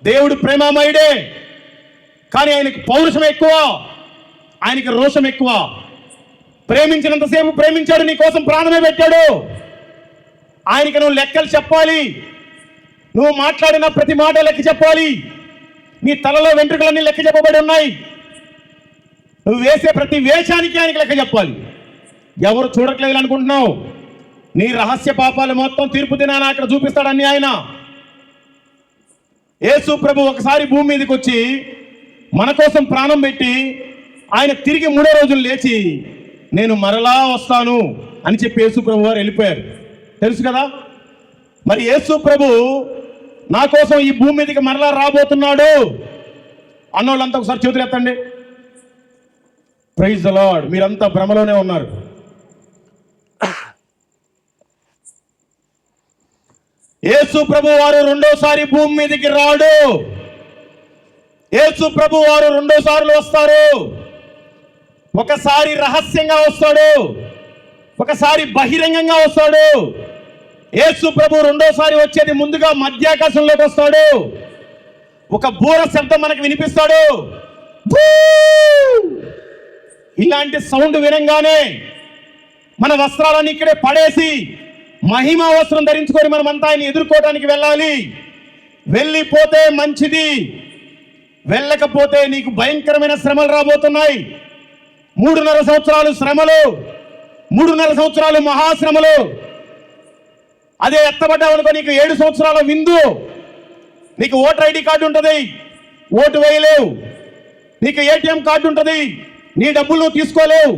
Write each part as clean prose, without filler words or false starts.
దేవుడు ప్రేమామయుడే, కానీ ఆయనకి పౌరుషం ఎక్కువ, ఆయనకి రోషం ఎక్కువ. ప్రేమించినంతసేపు ప్రేమించాడు, నీ కోసం ప్రాణమే పెట్టాడు. ఆయనకి నువ్వు లెక్కలు చెప్పాలి, నువ్వు మాట్లాడిన ప్రతి మాట లెక్క చెప్పాలి. నీ తలలో వెంట్రుకలన్నీ లెక్క చెప్పబడి ఉన్నాయి. నువ్వు వేసే ప్రతి వేషానికి ఆయనకి లెక్క చెప్పాలి. ఎవరు చూడట్లేదు అనుకుంటున్నావు? నీ రహస్య పాపాలు మొత్తం తీర్పు దినాన అక్కడ చూపిస్తాడని ఆయన. యేసు ప్రభు ఒకసారి భూమి మీదకి వచ్చి మన కోసం ప్రాణం పెట్టి ఆయన తిరిగి 3వ రోజులు లేచి నేను మరలా వస్తాను అని చెప్పి యేసు ప్రభు వారు వెళ్ళిపోయారు. తెలుసు కదా? మరి యేసు ప్రభు నా కోసం ఈ భూమి మీదకి మరలా రాబోతున్నాడు అన్నోళ్ళంతా ఒకసారి చేతులు ఎత్తండి. Praise the Lord. మీరంతా భ్రమలోనే ఉన్నారు. యేసు ప్రభు వారు రెండోసారి భూమి మీదకి రాడు. యేసు ప్రభు వారు 2 సార్లు వస్తారు. ఒకసారి రహస్యంగా వస్తాడు, ఒకసారి బహిరంగంగా వస్తాడు. యేసు ప్రభు రెండోసారి వచ్చేది ముందుగా మధ్యాకాశంలోకి వస్తాడు. ఒక బూర శబ్దం మనకు వినిపిస్తాడు. ఇలాంటి సౌండ్ వినంగానే మన వస్త్రాలను ఇక్కడే పడేసి మహిమా వస్త్రం ధరించుకొని మనమంతా ఆయన ఎదుర్కోవడానికి వెళ్ళాలి. వెళ్ళిపోతే మంచిది, వెళ్ళకపోతే నీకు భయంకరమైన శ్రమలు రాబోతున్నాయి. 3.5 సంవత్సరాలు శ్రమలు, 3.5 సంవత్సరాలు మహాశ్రమలు. అదే ఎత్తబడ్డావనుకో నీకు 7 సంవత్సరాల విందు. నీకు ఓటర్ ఐడి కార్డు ఉంటుంది, ఓటు వేయలేవు. నీకు ఏటీఎం కార్డు ఉంటుంది, నీ డబ్బులు నువ్వు తీసుకోలేవు.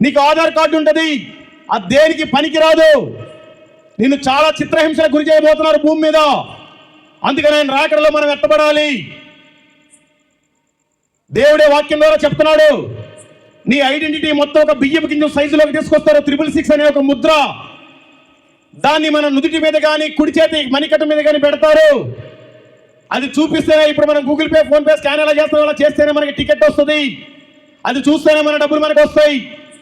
నీకు ఆధార్ కార్డు ఉంటుంది, అది దేనికి పనికిరాదు. నిన్ను చాలా చిత్రహింసలకు గురి చేయబోతున్నారు భూమి మీద. అందుకని ఆయన రాకడలో మనం ఎత్తబడాలి. దేవుడే వాక్యం ద్వారా చెప్తున్నాడు, నీ ఐడెంటిటీ మొత్తం ఒక బియ్యపు గింజ సైజులోకి తీసుకొస్తారు. 666 అనే ఒక ముద్ర, దాన్ని మన నుదుటి మీద కానీ కుడి చేతి మణికట్ట మీద కానీ పెడతారు. అది చూపిస్తేనే ఇప్పుడు మనం Google pay, phone pay scan ఎలా చేస్తాం అలా చేస్తేనే మనకి టికెట్ వస్తుంది. అది చూస్తేనే మన డబ్బులు మనకు వస్తాయి.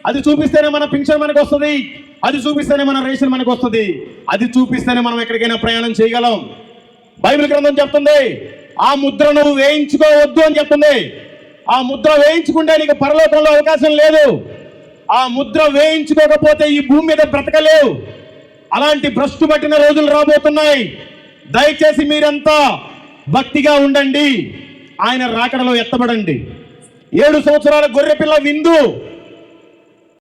అది చూపిస్తేనే మన పింఛన్ మనకు వస్తుంది. అది చూపిస్తేనే మన రేషన్ మనకు వస్తుంది. అది చూపిస్తేనే మనం ఎక్కడికైనా ప్రయాణం చేయగలం. బైబిల్ గ్రంథం చెప్తుంది, ఆ ముద్ర నువ్వు వేయించుకోవద్దు అని చెప్తుంది. ఆ ముద్ర వేయించుకుంటే నీకు పరలోకంలో అవకాశం లేదు. ఆ ముద్ర వేయించుకోకపోతే ఈ భూమి మీద బ్రతకలేవు. అలాంటి భ్రష్టు పట్టిన రోజులు రాబోతున్నాయి. దయచేసి మీరంతా భక్తిగా ఉండండి, ఆయన రాకడలో ఎత్తబడండి. 7 సంవత్సరాల గొర్రెపిల్ల విందు